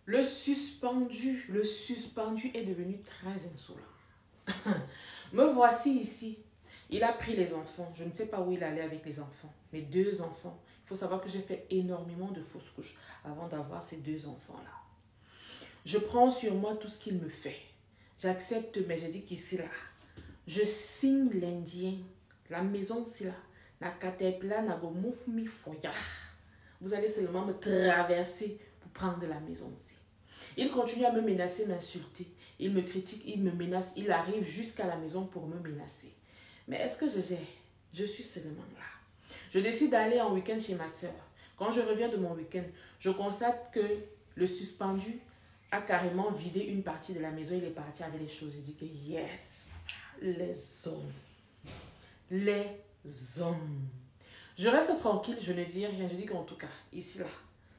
Le suspendu est devenu très insolent. Me voici ici. Il a pris les enfants. Je ne sais pas où il allait avec les enfants. Mes 2 enfants. Il faut savoir que j'ai fait énormément de fausses couches avant d'avoir ces 2 enfants-là. Je prends sur moi tout ce qu'il me fait. J'accepte, mais j'ai dit qu'ici, là, je signe l'Indien. La maison, c'est là. La catepla, n'a go mouf mi foya. Vous allez seulement me traverser pour prendre la maison ici. Il continue à me menacer, m'insulter. Il me critique, il me menace. Il arrive jusqu'à la maison pour me menacer. Mais est-ce que je gère? Je suis seulement là. Je décide d'aller en week-end chez ma soeur. Quand je reviens de mon week-end, je constate que le suspendu a carrément vidé une partie de la maison. Il est parti avec les choses. Je dis que yes, les hommes. Les hommes. Je reste tranquille, je ne dis rien. Je dis qu'en tout cas, ici, là,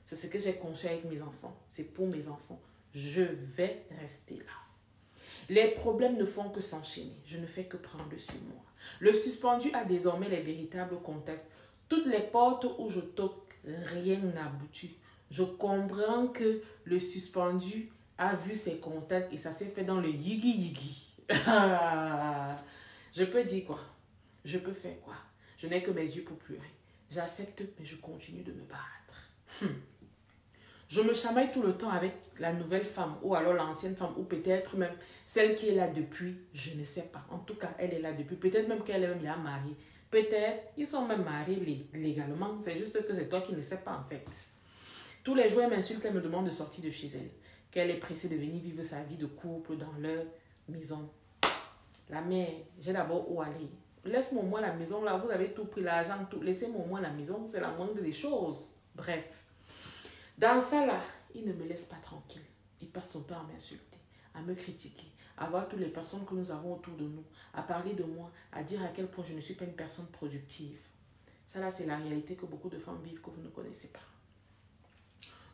c'est ce que j'ai conçu avec mes enfants. C'est pour mes enfants. Je vais rester là. Les problèmes ne font que s'enchaîner. Je ne fais que prendre sur moi. Le suspendu a désormais les véritables contacts. Toutes les portes où je toque, rien n'aboutit. Je comprends que le suspendu a vu ses contacts et ça s'est fait dans le yigi-yigi. Je peux dire quoi? Je peux faire quoi? Je n'ai que mes yeux pour pleurer. J'accepte, mais je continue de me battre. Je me chamaille tout le temps avec la nouvelle femme ou alors l'ancienne femme ou peut-être même celle qui est là depuis, je ne sais pas. En tout cas, elle est là depuis. Peut-être même qu'elle est même là mariée. Peut-être ils sont même mariés légalement. C'est juste que c'est toi qui ne sais pas en fait. Tous les jours, elle m'insulte, elle me demande de sortir de chez elle. Qu'elle est pressée de venir vivre sa vie de couple dans leur maison. La mère, j'ai d'abord où aller. Laisse-moi au moins la maison là, vous avez tout pris, l'argent, tout. Laissez-moi au moins la maison, c'est la moindre des choses. Bref. Dans ça là, il ne me laisse pas tranquille. Il passe son temps à m'insulter, à me critiquer, à voir toutes les personnes que nous avons autour de nous, à parler de moi, à dire à quel point je ne suis pas une personne productive. Ça là, c'est la réalité que beaucoup de femmes vivent que vous ne connaissez pas.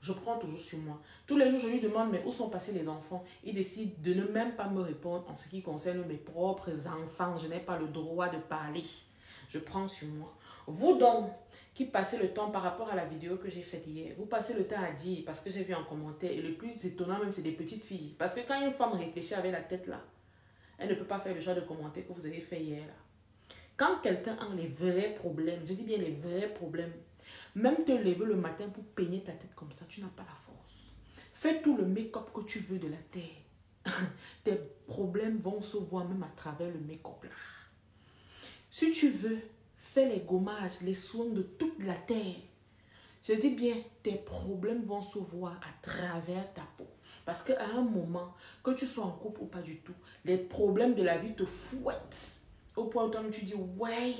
Je prends toujours sur moi. Tous les jours, je lui demande, mais où sont passés les enfants? Il décide de ne même pas me répondre en ce qui concerne mes propres enfants. Je n'ai pas le droit de parler. Je prends sur moi. Vous donc, qui passez le temps par rapport à la vidéo que j'ai faite hier, vous passez le temps à dire, parce que j'ai vu en commentaire, et le plus étonnant même, c'est des petites filles. Parce que quand une femme réfléchit avec la tête là, elle ne peut pas faire le genre de commentaire que vous avez fait hier là. Quand quelqu'un a les vrais problèmes, je dis bien les vrais problèmes, même te lever le matin pour peigner ta tête comme ça, tu n'as pas la force. Fais tout le make-up que tu veux de la terre. Tes problèmes vont se voir même à travers le make-up là. Si tu veux, fais les gommages, les soins de toute la terre. Je dis bien, tes problèmes vont se voir à travers ta peau. Parce qu'à un moment, que tu sois en couple ou pas du tout, les problèmes de la vie te fouettent. Au point où toi tu dis, ouais,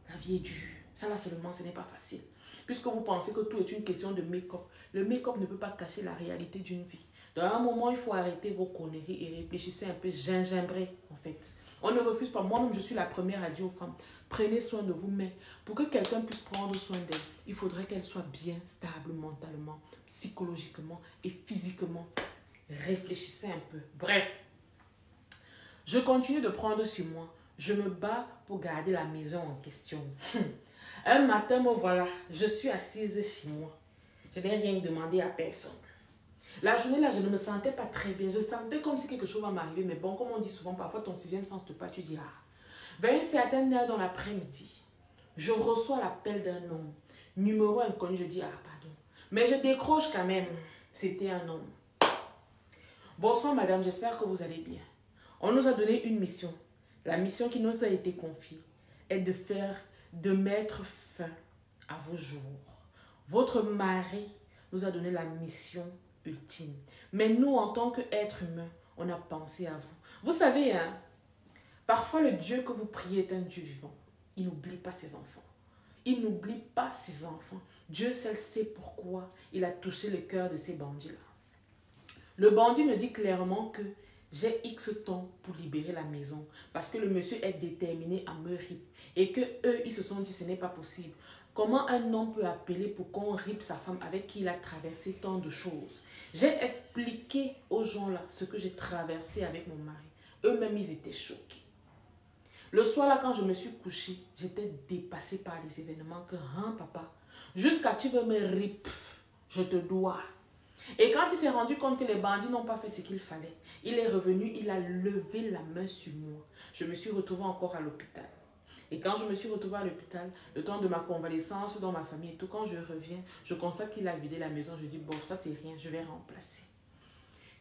la vie est dure. Ça là seulement, ce n'est pas facile. Puisque vous pensez que tout est une question de make-up. Le make-up ne peut pas cacher la réalité d'une vie. Dans un moment, il faut arrêter vos conneries et réfléchissez un peu gingembré, en fait. On ne refuse pas. Moi-même, je suis la première à dire aux femmes, prenez soin de vous, mais pour que quelqu'un puisse prendre soin d'elle, il faudrait qu'elle soit bien stable mentalement, psychologiquement et physiquement. Réfléchissez un peu. Bref, je continue de prendre sur moi. Je me bats pour garder la maison en question. Un matin, me voilà, je suis assise chez moi. Je n'ai rien demandé à personne. La journée là, je ne me sentais pas très bien. Je sentais comme si quelque chose va m'arriver. Mais bon, comme on dit souvent, parfois ton sixième sens te parle, tu dis, ah. Vers une certaine heure dans l'après-midi, je reçois l'appel d'un homme. Numéro inconnu, je dis, ah, pardon. Mais je décroche quand même. C'était un homme. Bonsoir madame, j'espère que vous allez bien. On nous a donné une mission. La mission qui nous a été confiée est de mettre fin à vos jours. Votre mari nous a donné la mission ultime. Mais nous, en tant qu'êtres humains, on a pensé à vous. Vous savez, hein, parfois le Dieu que vous priez est un Dieu vivant. Il n'oublie pas ses enfants. Il n'oublie pas ses enfants. Dieu seul sait pourquoi il a touché le cœur de ces bandits-là. Le bandit me dit clairement que j'ai X temps pour libérer la maison parce que le monsieur est déterminé à me rip et que eux ils se sont dit ce n'est pas possible. Comment un homme peut appeler pour qu'on rip sa femme avec qui il a traversé tant de choses? J'ai expliqué aux gens là ce que j'ai traversé avec mon mari. Eux-mêmes ils étaient choqués. Le soir là quand je me suis couchée, j'étais dépassée par les événements que hein papa, jusqu'à tu veux me rip, je te dois. Et quand il s'est rendu compte que les bandits n'ont pas fait ce qu'il fallait, il est revenu, il a levé la main sur moi. Je me suis retrouvée encore à l'hôpital. Et quand je me suis retrouvée à l'hôpital, le temps de ma convalescence dans ma famille et tout, quand je reviens, je constate qu'il a vidé la maison. Je dis, bon, ça c'est rien, je vais remplacer.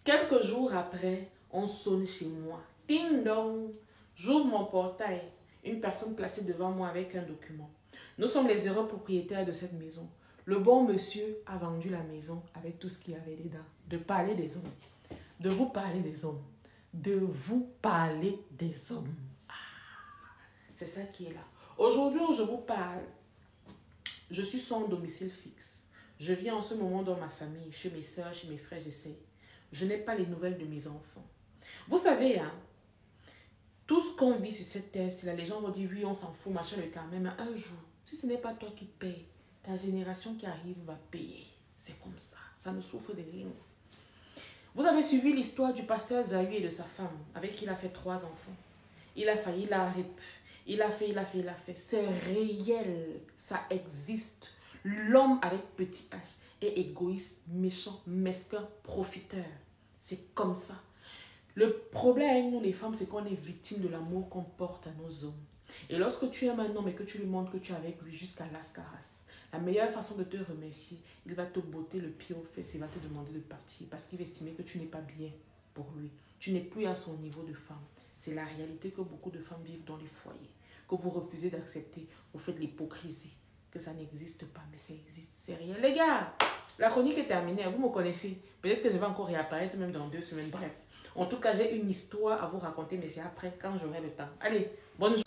Quelques jours après, on sonne chez moi. Ding dong! J'ouvre mon portail. Une personne placée devant moi avec un document. Nous sommes les heureux propriétaires de cette maison. Le bon monsieur a vendu la maison avec tout ce qu'il y avait dedans. De parler des hommes. De vous parler des hommes. De vous parler des hommes. Ah, c'est ça qui est là. Aujourd'hui où je vous parle, je suis sans domicile fixe. Je vis en ce moment dans ma famille, chez mes soeurs, chez mes frères, j'essaie. Je n'ai pas les nouvelles de mes enfants. Vous savez, hein, tout ce qu'on vit sur cette terre, si les gens vont dire oui, on s'en fout, machin, le quand même, un jour, si ce n'est pas toi qui payes, ta génération qui arrive va payer. C'est comme ça. Ça ne souffre de rien. Vous avez suivi l'histoire du pasteur Zahü et de sa femme, avec qui il a fait 3 enfants. Il a failli, il a fait. C'est réel. Ça existe. L'homme avec petit H est égoïste, méchant, mesquin, profiteur. C'est comme ça. Le problème avec nous les femmes, c'est qu'on est victime de l'amour qu'on porte à nos hommes. Et lorsque tu aimes un homme et que tu lui montres que tu es avec lui jusqu'à l'ascaras, la meilleure façon de te remercier, il va te botter le pied aux fesses et il va te demander de partir parce qu'il va estimer que tu n'es pas bien pour lui. Tu n'es plus à son niveau de femme. C'est la réalité que beaucoup de femmes vivent dans les foyers, que vous refusez d'accepter, vous faites l'hypocrisie, que ça n'existe pas, mais ça existe, c'est réel. Les gars, la chronique est terminée, vous me connaissez. Peut-être que je vais encore réapparaître même dans 2 semaines, bref. En tout cas, j'ai une histoire à vous raconter, mais c'est après, quand j'aurai le temps. Allez, bonne journée.